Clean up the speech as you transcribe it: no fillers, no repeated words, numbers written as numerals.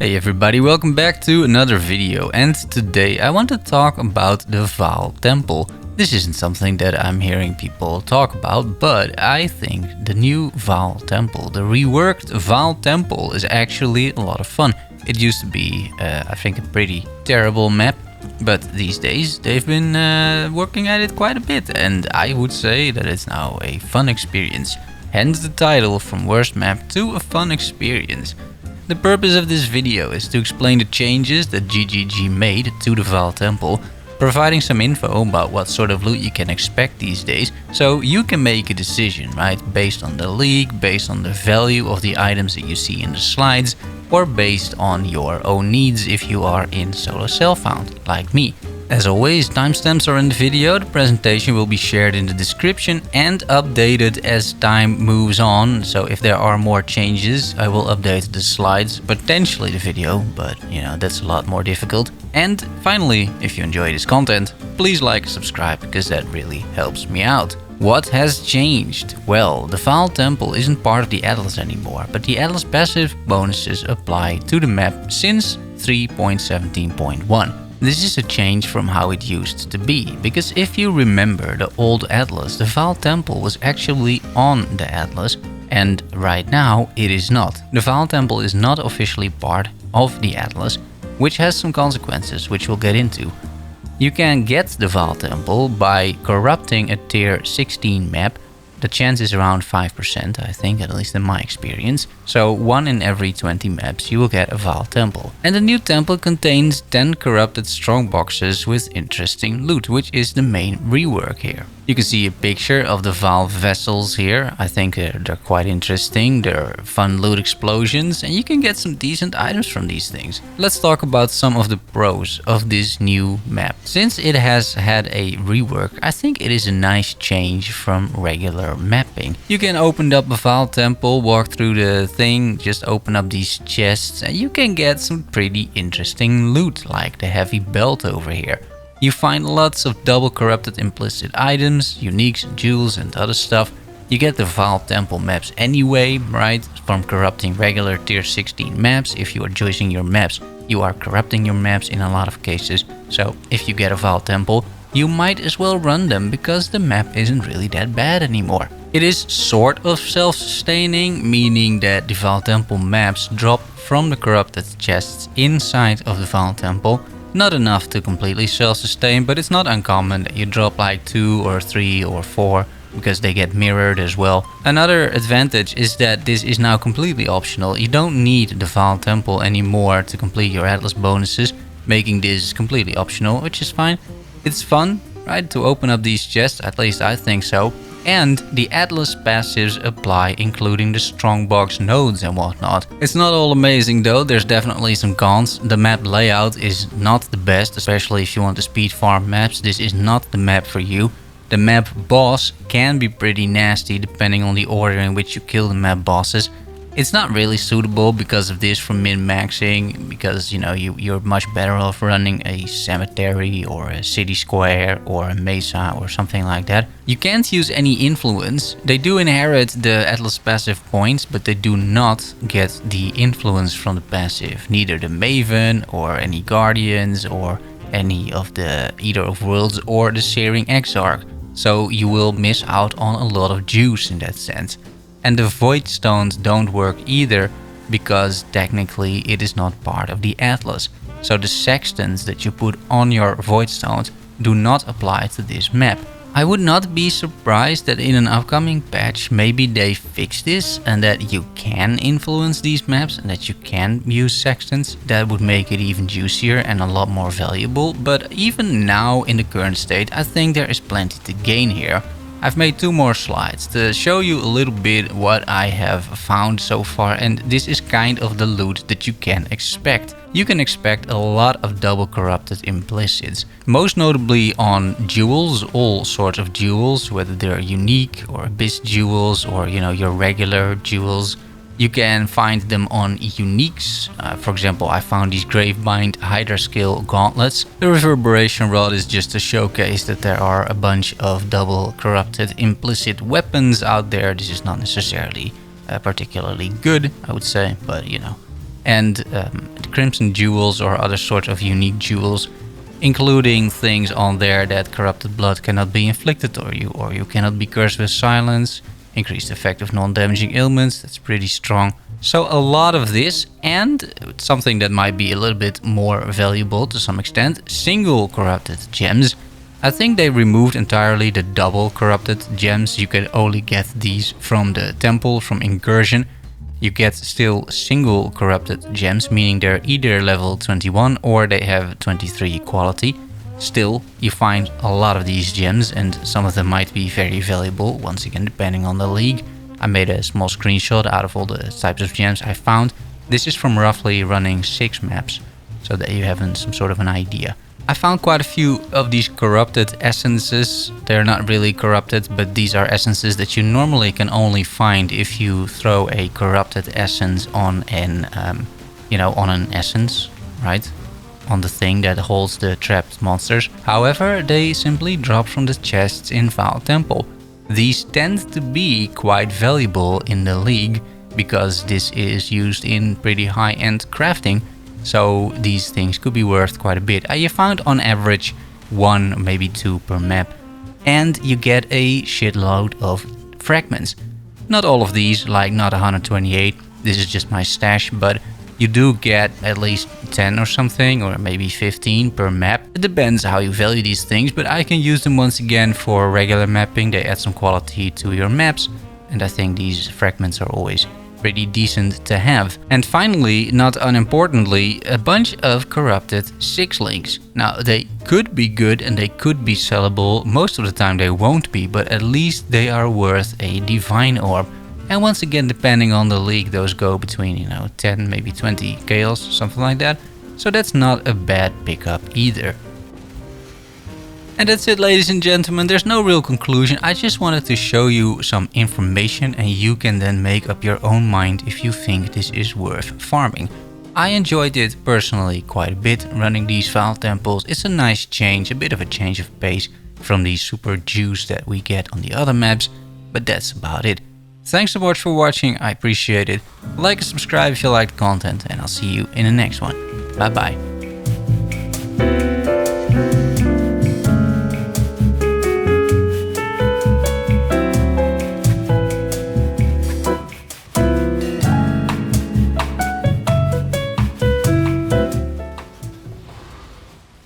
Hey everybody, welcome back to another video, and today I want to talk about the Vaal Temple. This isn't something that I'm hearing people talk about, but I think the new Vaal Temple, the reworked Vaal Temple, is actually a lot of fun. It used to be, I think, a pretty terrible map, but these days they've been working at it quite a bit, and I would say that it's now a fun experience. Hence the title, from worst map to a fun experience. The purpose of this video is to explain the changes that GGG made to the Vaal Temple, providing some info about what sort of loot you can expect these days, so you can make a decision, right, based on the league, based on the value of the items that you see in the slides, or based on your own needs if you are in solo self-found, like me. As always, timestamps are in the video, the presentation will be shared in the description and updated as time moves on, so if there are more changes I will update the slides, potentially the video, but you know, that's a lot more difficult. And finally, if you enjoy this content, please like and subscribe, because that really helps me out. What has changed? Well, the Vaal Temple isn't part of the Atlas anymore, but the Atlas passive bonuses apply to the map since 3.17.1. This is a change from how it used to be, because if you remember the old Atlas, the Vaal Temple was actually on the Atlas, and right now it is not. The Vaal Temple is not officially part of the Atlas, which has some consequences, which we'll get into. You can get the Vaal Temple by corrupting a tier 16 map. The chance is around 5%, I think, at least in my experience. So 1 in every 20 maps you will get a Vaal Temple. And the new temple contains 10 corrupted strongboxes with interesting loot, which is the main rework here. You can see a picture of the Vaal vessels here. I think they're quite interesting. They're fun loot explosions, and you can get some decent items from these things. Let's talk about some of the pros of this new map. Since it has had a rework, I think it is a nice change from regular mapping. You can open up a Vaal Temple, walk through the thing, just open up these chests, and you can get some pretty interesting loot, like the heavy belt over here. You find lots of double corrupted implicit items, uniques, jewels and other stuff. You get the Vaal Temple maps anyway, right? From corrupting regular tier 16 maps. If you are choosing your maps, you are corrupting your maps in a lot of cases. So if you get a Vaal Temple, you might as well run them, because the map isn't really that bad anymore. It is sort of self-sustaining, meaning that the Vaal Temple maps drop from the corrupted chests inside of the Vaal Temple. Not enough to completely self-sustain, but it's not uncommon that you drop like 2 or 3 or 4, because they get mirrored as well. Another advantage is that this is now completely optional. You don't need the Vaal Temple anymore to complete your Atlas bonuses, making this completely optional, which is fine. It's fun, right, to open up these chests, at least I think so. And the Atlas passives apply, including the strongbox nodes and whatnot. It's not all amazing though, there's definitely some cons. The map layout is not the best, especially if you want to speed farm maps. This is not the map for you. The map boss can be pretty nasty depending on the order in which you kill the map bosses. It's not really suitable because of this for min-maxing, because you know, you're much better off running a cemetery or a city square or a mesa or something like that. You can't use any influence. They do inherit the Atlas passive points, but they do not get the influence from the passive. Neither the Maven or any Guardians or any of the Eater of Worlds or the Searing Exarch. So you will miss out on a lot of juice in that sense. And the Void Stones don't work either, because technically it is not part of the Atlas. So the sextants that you put on your Void Stones do not apply to this map. I would not be surprised that in an upcoming patch maybe they fix this and that you can influence these maps and that you can use sextants. That would make it even juicier and a lot more valuable. But even now in the current state, I think there is plenty to gain here. I've made 2 more slides to show you a little bit what I have found so far, and this is kind of the loot that you can expect. You can expect a lot of double corrupted implicits, most notably on jewels, all sorts of jewels, whether they're unique or abyss jewels or, you know, your regular jewels. You can find them on uniques. For example, I found these Gravebind Hydra Scale gauntlets. The Reverberation Rod is just to showcase that there are a bunch of double corrupted implicit weapons out there. This is not necessarily particularly good, I would say, but you know, and crimson jewels or other sorts of unique jewels, including things on there that corrupted blood cannot be inflicted on you, or you cannot be cursed with silence, increased effect of non-damaging ailments, that's pretty strong. So a lot of this, and something that might be a little bit more valuable to some extent, single corrupted gems. I think they removed entirely the double corrupted gems. You can only get these from the temple, from Incursion. You get still single corrupted gems, meaning they're either level 21 or they have 23 quality. Still, you find a lot of these gems, and some of them might be very valuable, once again depending on the league. I made a small screenshot out of all the types of gems I found. This is from roughly running 6 maps, so that you have some sort of an idea. I found quite a few of these corrupted essences. They're not really corrupted, but these are essences that you normally can only find if you throw a corrupted essence on an, on an essence, right? On the thing that holds the trapped monsters. However, they simply drop from the chests in Vaal Temple. These tend to be quite valuable in the league because this is used in pretty high-end crafting. So these things could be worth quite a bit. You found on average 1, maybe 2 per map. And you get a shitload of fragments. Not all of these, like not 128. This is just my stash, but you do get at least 10 or something, or maybe 15 per map. It depends how you value these things, but I can use them once again for regular mapping. They add some quality to your maps, and I think these fragments are always pretty decent to have. And finally, not unimportantly, a bunch of corrupted 6-links. Now, they could be good and they could be sellable. Most of the time they won't be, but at least they are worth a divine orb. And once again, depending on the league, those go between, 10, maybe 20 chaos, something like that. So that's not a bad pickup either. And that's it, ladies and gentlemen. There's no real conclusion. I just wanted to show you some information, and you can then make up your own mind if you think this is worth farming. I enjoyed it personally quite a bit, running these Vaal temples. It's a nice change, a bit of a change of pace from the super juice that we get on the other maps. But that's about it. Thanks so much for watching, I appreciate it. Like and subscribe if you like the content, and I'll see you in the next one. Bye bye.